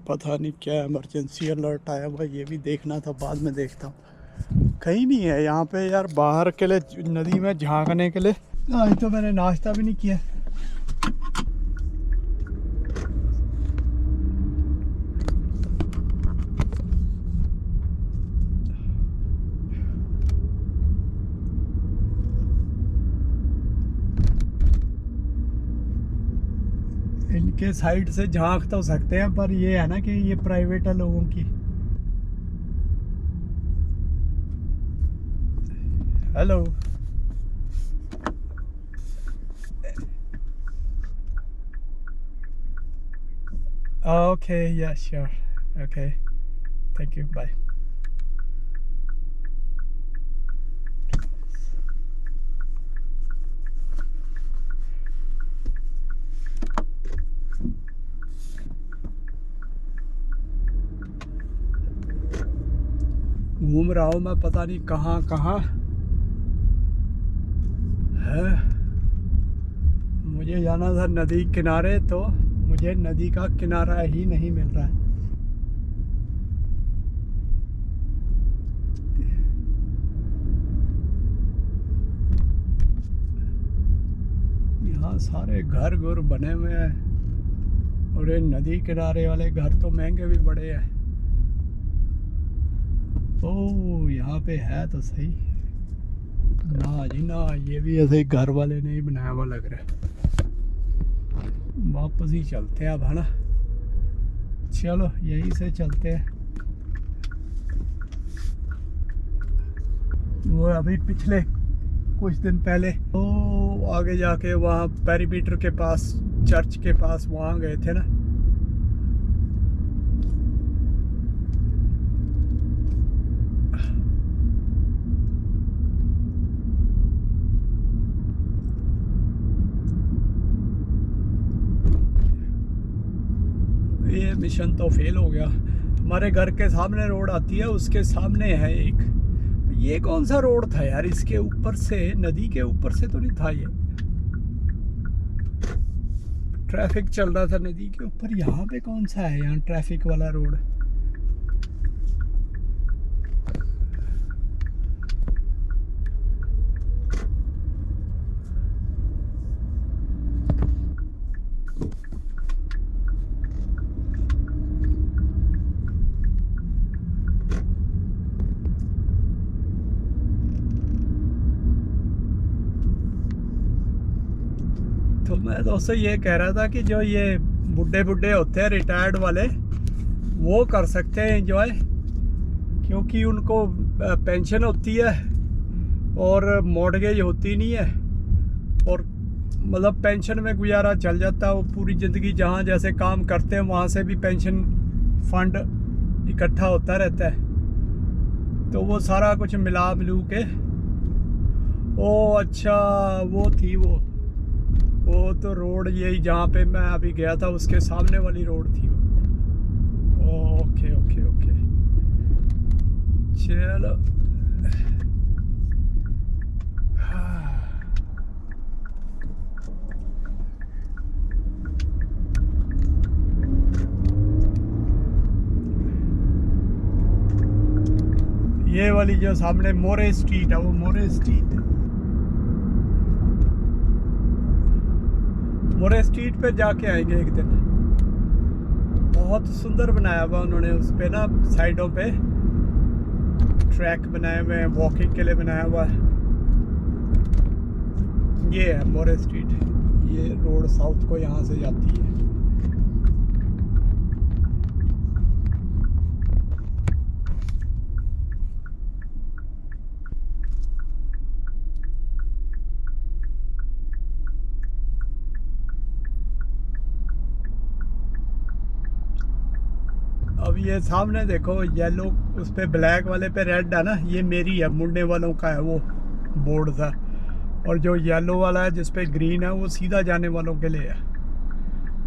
पता नहीं क्या इमरजेंसी अलर्ट आया हुआ, ये भी देखना था, बाद में देखता हूँ। कहीं नहीं है यहाँ पे यार, बाहर के लिए नदी में झांकने के लिए। आज तो मैंने नाश्ता भी नहीं किया। इनके साइड से झांक तो सकते हैं, पर ये है ना कि ये प्राइवेट है लोगों की। Hello. Okay, yeah sure, okay, thank you, bye. घूम रहा हूँ मैं, पता नहीं कहाँ कहाँ है। मुझे जाना था नदी किनारे, तो मुझे नदी का किनारा ही नहीं मिल रहा है। यहाँ सारे घर गुर बने हुए हैं, और ये नदी किनारे वाले घर तो महंगे भी बड़े हैं। ओ, यहाँ पे है तो सही। ना जी ना, ये भी ऐसे ही घर वाले ने ही बनाया हुआ लग रहा है। वापस ही चलते हैं अब, है ना। चलो यहीं से चलते हैं। वो अभी पिछले कुछ दिन पहले तो आगे जाके वहाँ पेरीमीटर के पास, चर्च के पास, वहाँ गए थे ना। ये मिशन तो फेल हो गया। हमारे घर के सामने रोड आती है, उसके सामने है एक। ये कौन सा रोड था यार? इसके ऊपर से, नदी के ऊपर से तो नहीं था ये। ट्रैफिक चल रहा था नदी के ऊपर। यहाँ पे कौन सा है यहाँ ट्रैफिक वाला रोड? तो मैं दोस्तों ये कह रहा था कि जो ये बुढ़े बुढ़े होते हैं रिटायर्ड वाले, वो कर सकते हैं एंजॉय, क्योंकि उनको पेंशन होती है और मॉर्टगेज होती नहीं है, और मतलब पेंशन में गुजारा चल जाता है। वो पूरी ज़िंदगी जहाँ जैसे काम करते हैं वहाँ से भी पेंशन फंड इकट्ठा होता रहता है, तो वो सारा कुछ मिला मिलू के। ओ अच्छा, वो थी वो तो रोड यही जहाँ पे मैं अभी गया था, उसके सामने वाली रोड थी वो। ओके ओके ओके, चलो। ये वाली जो सामने मोरे स्ट्रीट है, वो मोरे स्ट्रीट है। मोरे स्ट्रीट पे जाके आएंगे एक दिन। बहुत सुंदर बनाया हुआ उन्होंने उस पे ना, साइडों पे ट्रैक बनाए हुए हैं, वॉकिंग के लिए बनाया हुआ है। ये है मोरे स्ट्रीट। ये रोड साउथ को यहाँ से जाती है। अब ये सामने देखो, येलो उस पे ब्लैक वाले पे रेड है ना, ये मेरी है, मुड़ने वालों का है वो बोर्ड था। और जो येलो वाला है जिस पे ग्रीन है, वो सीधा जाने वालों के लिए है।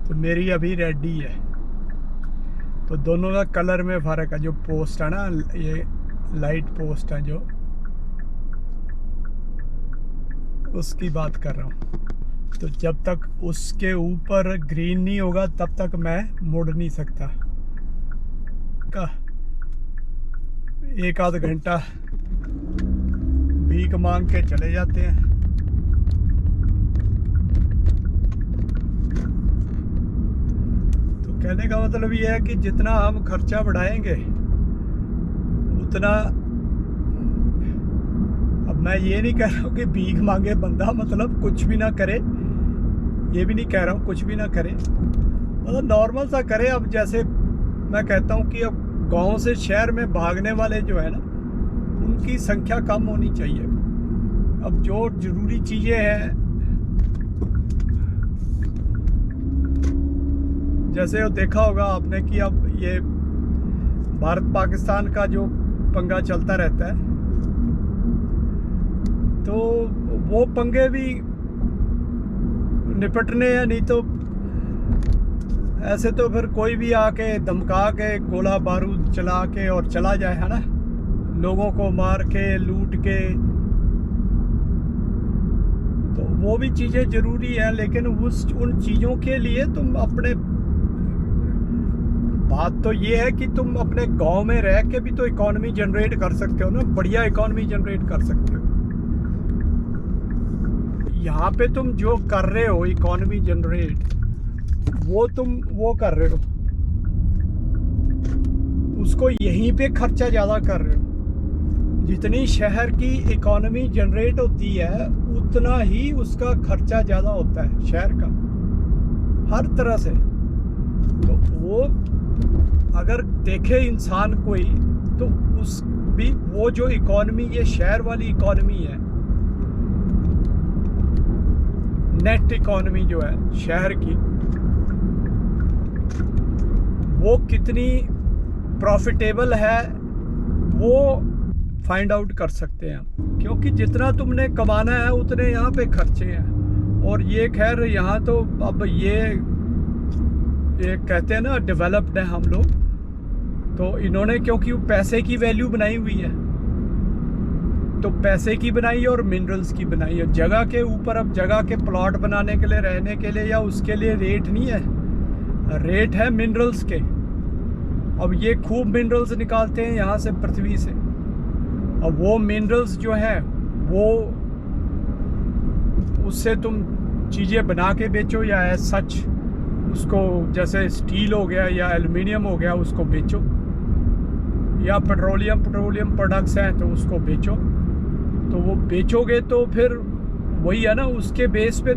तो मेरी अभी रेड ही है। तो दोनों का कलर में फ़र्क है। जो पोस्ट है ना, ये लाइट पोस्ट है जो, उसकी बात कर रहा हूँ। तो जब तक उसके ऊपर ग्रीन नहीं होगा तब तक मैं मुड़ नहीं सकता। का 1 आध घंटा भीख मांग के चले जाते हैं। तो कहने का मतलब ये है कि जितना हम खर्चा बढ़ाएंगे उतना, अब मैं ये नहीं कह रहा हूँ कि भीख मांगे बंदा मतलब कुछ भी ना करे, ये भी नहीं कह रहा हूँ कुछ भी ना करे, मतलब नॉर्मल सा करे। अब जैसे मैं कहता हूँ कि अब गांव से शहर में भागने वाले जो है ना, उनकी संख्या कम होनी चाहिए। अब जो जरूरी चीज़ें हैं, जैसे वो देखा होगा आपने कि अब ये भारत पाकिस्तान का जो पंगा चलता रहता है, तो वो पंगे भी निपटने हैं, नहीं तो ऐसे तो फिर कोई भी आके धमका के गोला बारूद चला के और चला जाए, है ना, लोगों को मार के लूट के। तो वो भी चीज़ें ज़रूरी है, लेकिन उन चीज़ों के लिए तुम अपने, बात तो ये है कि तुम अपने गांव में रह के भी तो इकोनॉमी जनरेट कर सकते हो ना, बढ़िया इकोनॉमी जनरेट कर सकते हो। यहाँ पे तुम जो कर रहे हो इकोनॉमी जनरेट, वो तुम वो कर रहे हो, उसको यहीं पे खर्चा ज़्यादा कर रहे हो। जितनी शहर की इकोनॉमी जनरेट होती है उतना ही उसका खर्चा ज़्यादा होता है शहर का, हर तरह से। तो वो अगर देखे इंसान कोई, तो उस भी वो जो इकोनॉमी, ये शहर वाली इकोनॉमी है, नेट इकोनॉमी जो है शहर की, वो कितनी प्रॉफिटेबल है वो फाइंड आउट कर सकते हैं। क्योंकि जितना तुमने कमाना है उतने यहाँ पे खर्चे हैं। और ये खैर यहाँ तो अब ये कहते हैं ना डेवलप्ड है हम लोग, तो इन्होंने क्योंकि पैसे की वैल्यू बनाई हुई है, तो पैसे की बनाई और मिनरल्स की बनाई है। जगह के ऊपर अब जगह के प्लॉट बनाने के लिए, रहने के लिए या उसके लिए रेट नहीं है, रेट है मिनरल्स के। अब ये खूब मिनरल्स निकालते हैं यहाँ से, पृथ्वी से। अब वो मिनरल्स जो हैं वो, उससे तुम चीज़ें बना के बेचो या एज सच उसको, जैसे स्टील हो गया या एल्युमिनियम हो गया, उसको बेचो, या पेट्रोलियम प्रोडक्ट्स हैं तो उसको बेचो। तो वो बेचोगे तो फिर वही है ना, उसके बेस पे